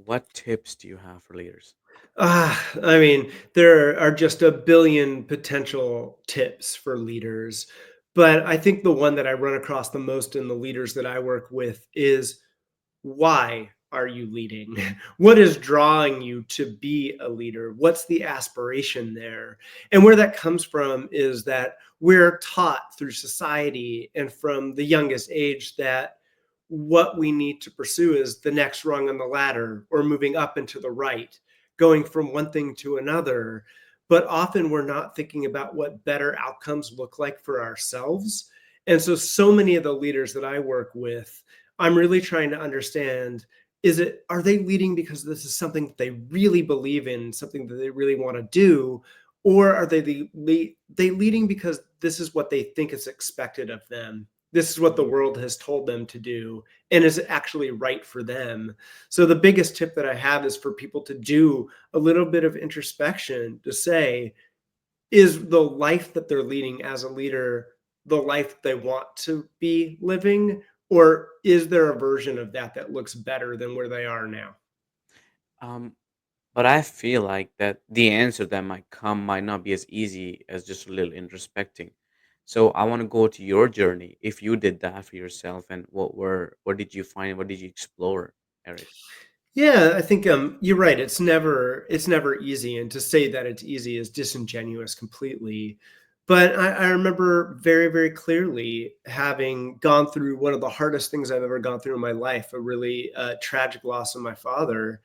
What tips do you have for leaders? I mean, there are just a billion potential tips for leaders, but I think the one that I run across the most in the leaders that I work with is why are you leading? What is drawing you to be a leader? What's the aspiration there? And where that comes from is that we're taught through society and from the youngest age that what we need to pursue is the next rung on the ladder or moving up and to the right, going from one thing to another. But often we're not thinking about what better outcomes look like for ourselves. And so many of the leaders that I work with, I'm really trying to understand, are they leading because this is something that they really believe in, something that they really want to do, or are they leading because this is what they think is expected of them? This is what the Mhm. world has told them to do, and is it actually right for them? So the biggest tip that I have is for people to do a little bit of introspection to say, is the life that they're leading as a leader the life they want to be living, or is there a version of that that looks better than where they are now? Um, but I feel like that the answer that might come might not be as easy as just a little introspecting. So I want to go to your journey. If you did that for yourself, and what did you find? What did you explore, Eric? Yeah, I think you're right. It's never easy, and to say that it's easy is disingenuous completely. But I remember very clearly having gone through one of the hardest things I've ever gone through in my life, a really tragic loss of my father,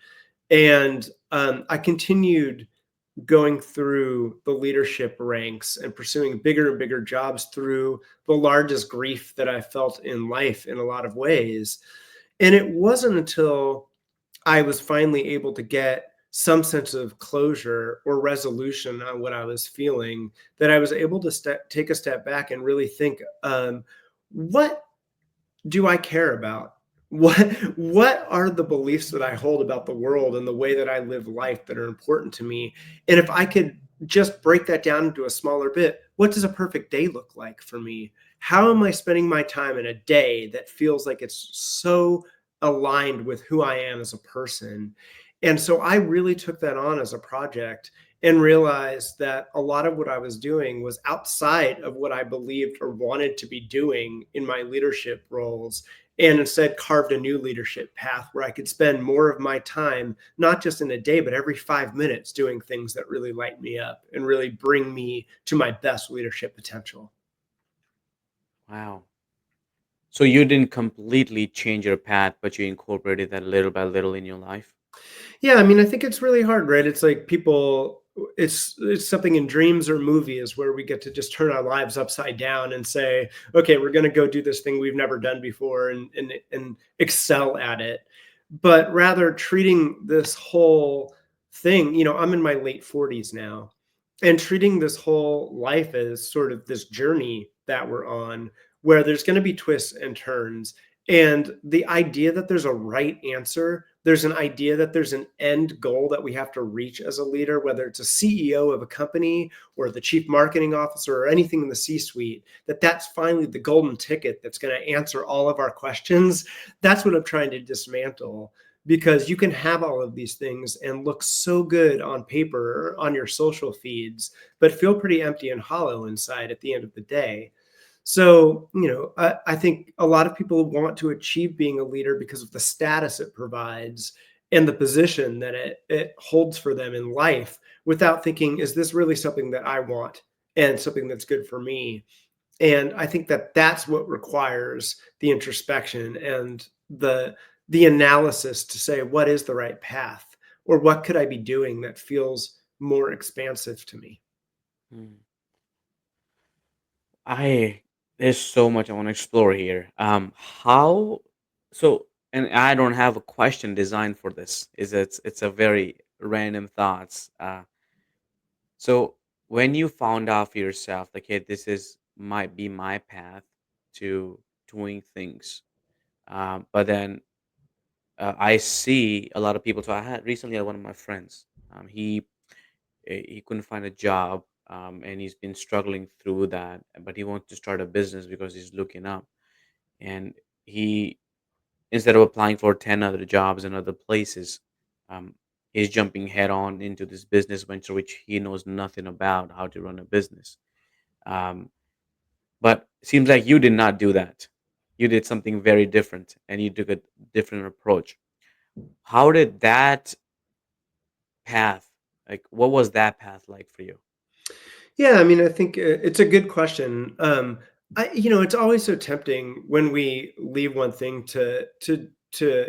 and I continued going through the leadership ranks and pursuing bigger and bigger jobs through the largest grief that I felt in life in a lot of ways. And it wasn't until I was finally able to get some sense of closure or resolution on what I was feeling that I was able to take a step back and really think, what do I care about? What what are the beliefs that I hold about the world and the way that I live life that are important to me? And if I could just break that down into a smaller bit, what does a perfect day look like for me? How am I spending my time in a day that feels like it's so aligned with who I am as a person? And so I really took that on as a project and realized that a lot of what I was doing was outside of what I believed or wanted to be doing in my leadership roles, and instead carved a new leadership path where I could spend more of my time, not just in a day, but every 5 minutes doing things that really light me up and really bring me to my best leadership potential. Wow. So you didn't completely change your path, but you incorporated that little by little in your life. Yeah, I mean, I think it's really hard, right? It's like people, it's something in dreams or movies where we get to just turn our lives upside down and say, okay, we're going to go do this thing we've never done before and excel at it. But rather treating this whole thing, I'm in my late 40s now, and treating this whole life as sort of this journey that we're on where there's going to be twists and turns, and the idea that there's a right answer, there's an idea that there's an end goal that we have to reach as a leader, whether it's a CEO of a company or the chief marketing officer or anything in the C suite, that's finally the golden ticket that's going to answer all of our questions. That's what I'm trying to dismantle, because you can have all of these things and look so good on paper or on your social feeds, but feel pretty empty and hollow inside at the end of the day. So, I think a lot of people want to achieve being a leader because of the status it provides and the position that it holds for them in life, without thinking, is this really something that I want and something that's good for me? And I think that that's what requires the introspection and the analysis to say, what is the right path? Or what could I be doing that feels more expansive to me? Hmm. I There's so much I want to explore here. How so? And I don't have a question designed for this. It's a very random thoughts. So when you found out for yourself, like, hey, this is might be my path to doing things, but then I see a lot of people. So I had recently had one of my friends. He couldn't find a job, and he's been struggling through that. But he wants to start a business because he's looking up, and he instead of applying for 10 other jobs in other places, Um, he's jumping head on into this business venture, which he knows nothing about how to run a business. Um, but it seems like you did not do that. You did something very different, and you took a different approach. How did that path, like, what was that path like for you? Yeah, I mean, I think it's a good question. It's always so tempting when we leave one thing to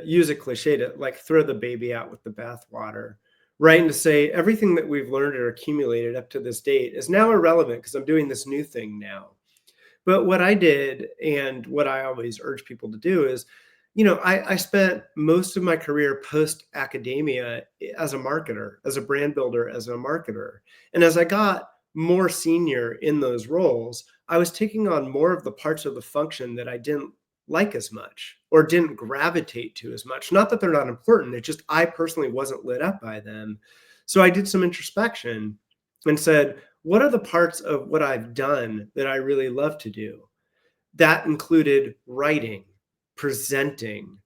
use a cliche to like throw the baby out with the bathwater, right? And to say everything that we've learned or accumulated up to this date is now irrelevant because I'm doing this new thing now. But what I did and what I always urge people to do is, I spent most of my career post academia as a marketer, as a brand builder, as a marketer. And as I got more senior in those roles, I was taking on more of the parts of the function that I didn't like as much or didn't gravitate to as much. Not that they're not important, it's just I personally wasn't lit up by them. So I did some introspection and said, what are the parts of what I've done that I really love to do? That included writing, presenting,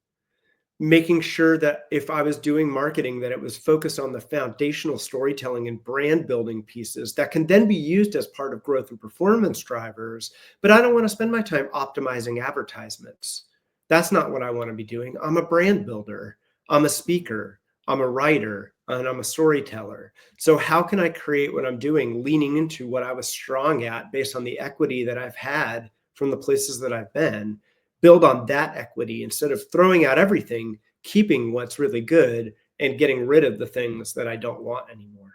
making sure that if I was doing marketing, that it was focused on the foundational storytelling and brand building pieces that can then be used as part of growth and performance drivers. But I don't want to spend my time optimizing advertisements. That's not what I want to be doing. I'm a brand builder, I'm a speaker, I'm a writer, and I'm a storyteller. So, how can I create what I'm doing, leaning into what I was strong at based on the equity that I've had from the places that I've been? Build on that equity instead of throwing out everything, keeping what's really good and getting rid of the things that I don't want anymore.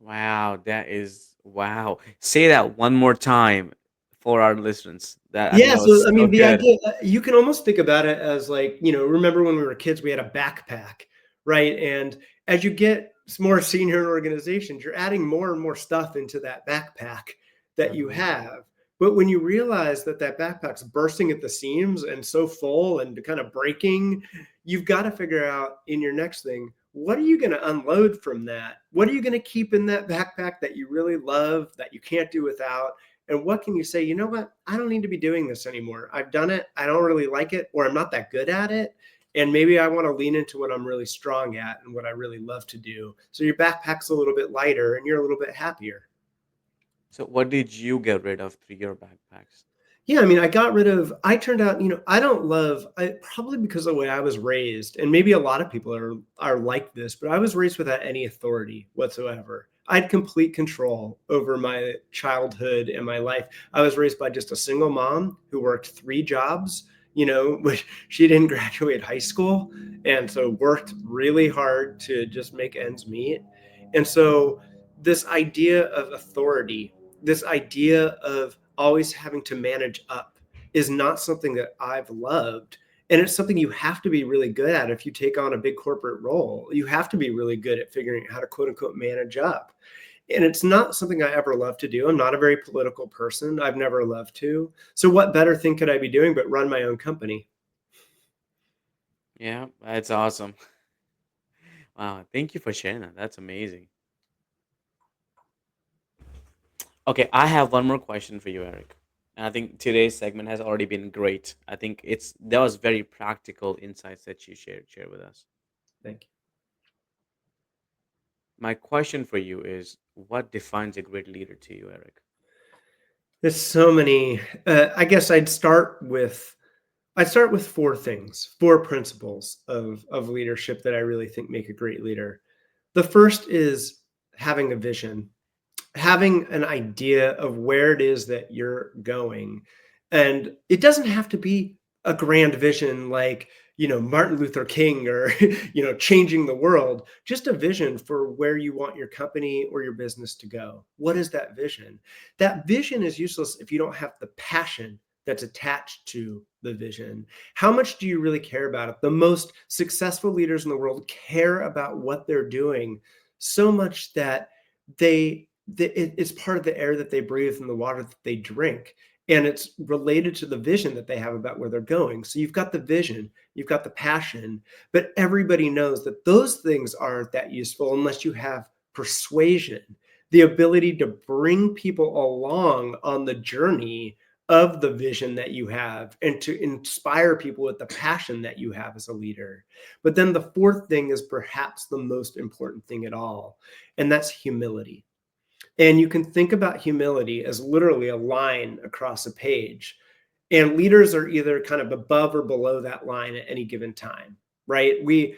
Wow, that is wow. Say that one more time for our listeners. That I think Yeah, that so was I so mean, the good. idea you can almost think about it as like, remember when we were kids, we had a backpack, right? And as you get more senior in organizations, you're adding more and more stuff into that backpack that you Mhm. have. But when you realize that that backpack's bursting at the seams and so full and kind of breaking, you've got to figure out in your next thing, what are you going to unload from that? What are you going to keep in that backpack that you really love, that you can't do without? And what can you say, you know what? I don't need to be doing this anymore. I've done it. I don't really like it, or I'm not that good at it. And maybe I want to lean into what I'm really strong at and what I really love to do. So your backpack's a little bit lighter and you're a little bit happier. So what did you get rid of through your backpacks? Yeah, I mean, I turned out, I don't love, probably because of the way I was raised, and maybe a lot of people are like this, but I was raised without any authority whatsoever. I had complete control over my childhood and my life. I was raised by just a single mom who worked three jobs, which she didn't graduate high school, and so worked really hard to just make ends meet. And so this idea of authority, this idea of always having to manage up is not something that I've loved. And it's something you have to be really good at if you take on a big corporate role. You have to be really good at figuring out how to quote unquote manage up. And it's not something I ever love to do. I'm not a very political person. I've never loved to. So, what better thing could I be doing but run my own company? Yeah, that's awesome. Wow, thank you for sharing that. That's amazing. Okay, I have one more question for you, Eric. And I think today's segment has already been great. I think it's that was very practical insights that you shared with us. Thank you. My question for you is, what defines a great leader to you, Eric? There's so many. I guess I'd start with four things, four principles of leadership that I really think make a great leader. The first is having a vision, having an idea of where it is that you're going. And it doesn't have to be a grand vision like, Martin Luther King or, changing the world, just a vision for where you want your company or your business to go. What is that vision? That vision is useless if you don't have the passion that's attached to the vision. How much do you really care about it? The most successful leaders in the world care about what they're doing so much that it's part of the air that they breathe and the water that they drink, and it's related to the vision that they have about where they're going. So you've got the vision, you've got the passion, but everybody knows that those things aren't that useful unless you have persuasion, the ability to bring people along on the journey of the vision that you have and to inspire people with the passion that you have as a leader. But then the fourth thing is perhaps the most important thing at all, and that's humility. And you can think about humility as literally a line across a page. And leaders are either kind of above or below that line at any given time, right? We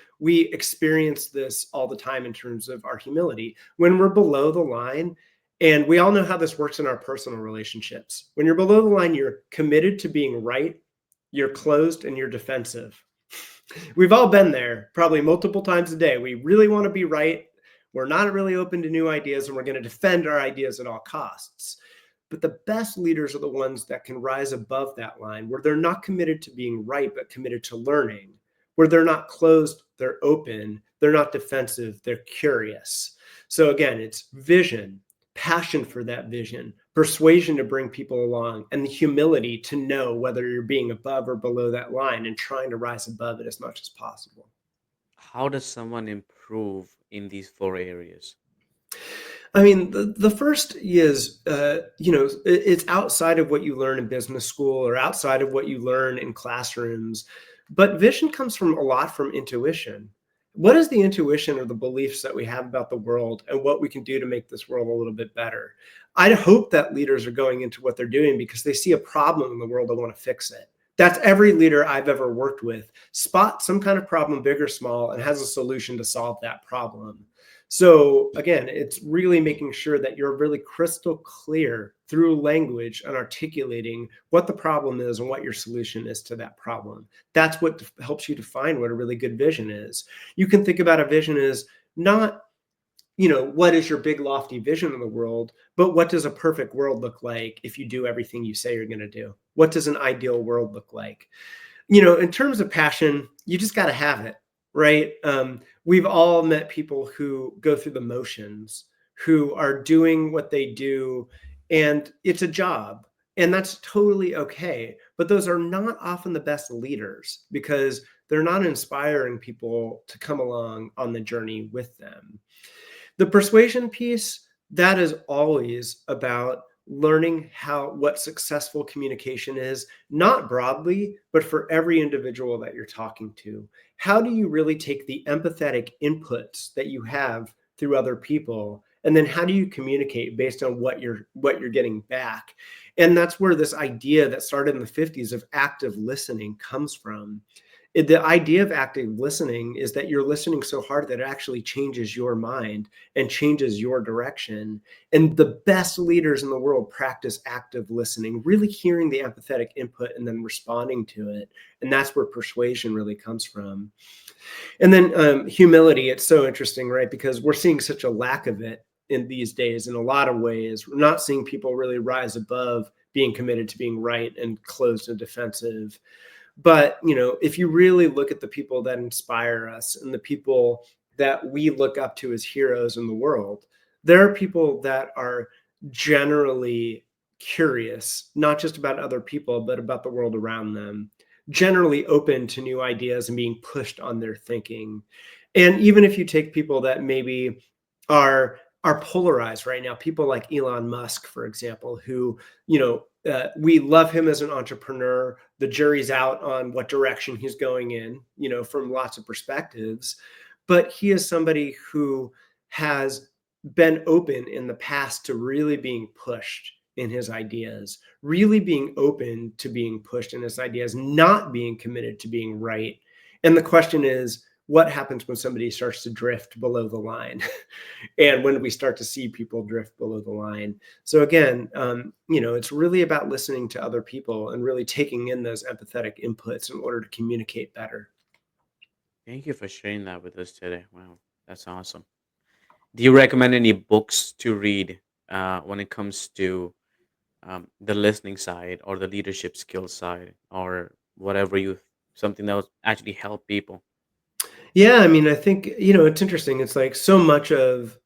experience this all the time in terms of our humility. When we're below the line, and we all know how this works in our personal relationships. When you're below the line, you're committed to being right, you're closed, and you're defensive. We've all been there probably multiple times a day. We really want to be right. We're not really open to new ideas, and we're going to defend our ideas at all costs. But the best leaders are the ones that can rise above that line, where they're not committed to being right, but committed to learning, where they're not closed, they're open, they're not defensive, they're curious. So again, it's vision, passion for that vision, persuasion to bring people along, and the humility to know whether you're being above or below that line and trying to rise above it as much as possible. How does someone improve in these four areas? I mean, the first is, it's outside of what you learn in business school or outside of what you learn in classrooms. But vision comes from a lot from intuition. What is the intuition or the beliefs that we have about the world and what we can do to make this world a little bit better? I hope that leaders are going into what they're doing because they see a problem in the world and want to fix it. That's every leader I've ever worked with. Spot some kind of problem, big or small, and has a solution to solve that problem. So again, it's really making sure that you're really crystal clear through language and articulating what the problem is and what your solution is to that problem. That's what helps you define what a really good vision is. You can think about a vision as not, what is your big lofty vision of the world, but what does a perfect world look like if you do everything you say you're going to do? What does an ideal world look like? In terms of passion, you just got to have it, right? We've all met people who go through the motions, who are doing what they do, and it's a job, and that's totally okay. But those are not often the best leaders because they're not inspiring people to come along on the journey with them. The persuasion piece, that is always about learning what successful communication is, not broadly, but for every individual that you're talking to. How do you really take the empathetic inputs that you have through other people, and then how do you communicate based on what you're getting back? And that's where this idea that started in the 50s of active listening comes from. The idea of active listening is that you're listening so hard that it actually changes your mind and changes your direction. And the best leaders in the world practice active listening, really hearing the empathetic input and then responding to it. And that's where persuasion really comes from. And then humility, it's so interesting, right? Because we're seeing such a lack of it in these days in a lot of ways. We're not seeing people really rise above being committed to being right and closed and defensive. But, if you really look at the people that inspire us and the people that we look up to as heroes in the world, there are people that are generally curious, not just about other people, but about the world around them, generally open to new ideas and being pushed on their thinking. And even if you take people that maybe are polarized right now, people like Elon Musk, for example, who, we love him as an entrepreneur. The jury's out on what direction he's going in, from lots of perspectives. But he is somebody who has been open in the past to really being pushed in his ideas, really being open to being pushed in his ideas, not being committed to being right. And the question is, what happens when somebody starts to drift below the line? And when we start to see people drift below the line. So again, it's really about listening to other people and really taking in those empathetic inputs in order to communicate better. Thank you for sharing that with us today. Wow, that's awesome. Do you recommend any books to read when it comes to the listening side or the leadership skills side or whatever something that will actually help people? Yeah, I mean, I think, it's interesting. It's like so much of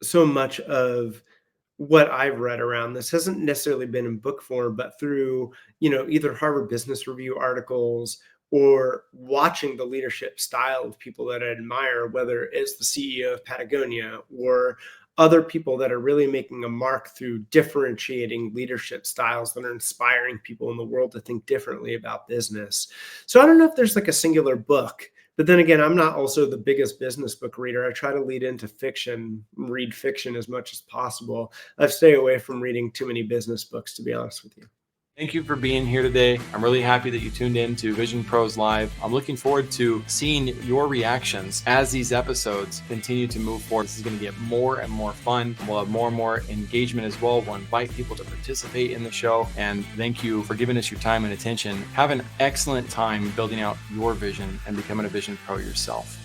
what I've read around this hasn't necessarily been in book form, but through, either Harvard Business Review articles or watching the leadership style of people that I admire, whether it's the CEO of Patagonia or other people that are really making a mark through differentiating leadership styles that are inspiring people in the world to think differently about business. So I don't know if there's like a singular book, but then again, I'm not also the biggest business book reader. I try to lead into fiction, read fiction as much as possible. I stay away from reading too many business books, to be honest with you. Thank you for being here today. I'm really happy that you tuned in to Vision Pros Live. I'm looking forward to seeing your reactions as these episodes continue to move forward. This is going to get more and more fun. We'll have more and more engagement as well. We'll invite people to participate in the show. And thank you for giving us your time and attention. Have an excellent time building out your vision and becoming a Vision Pro yourself.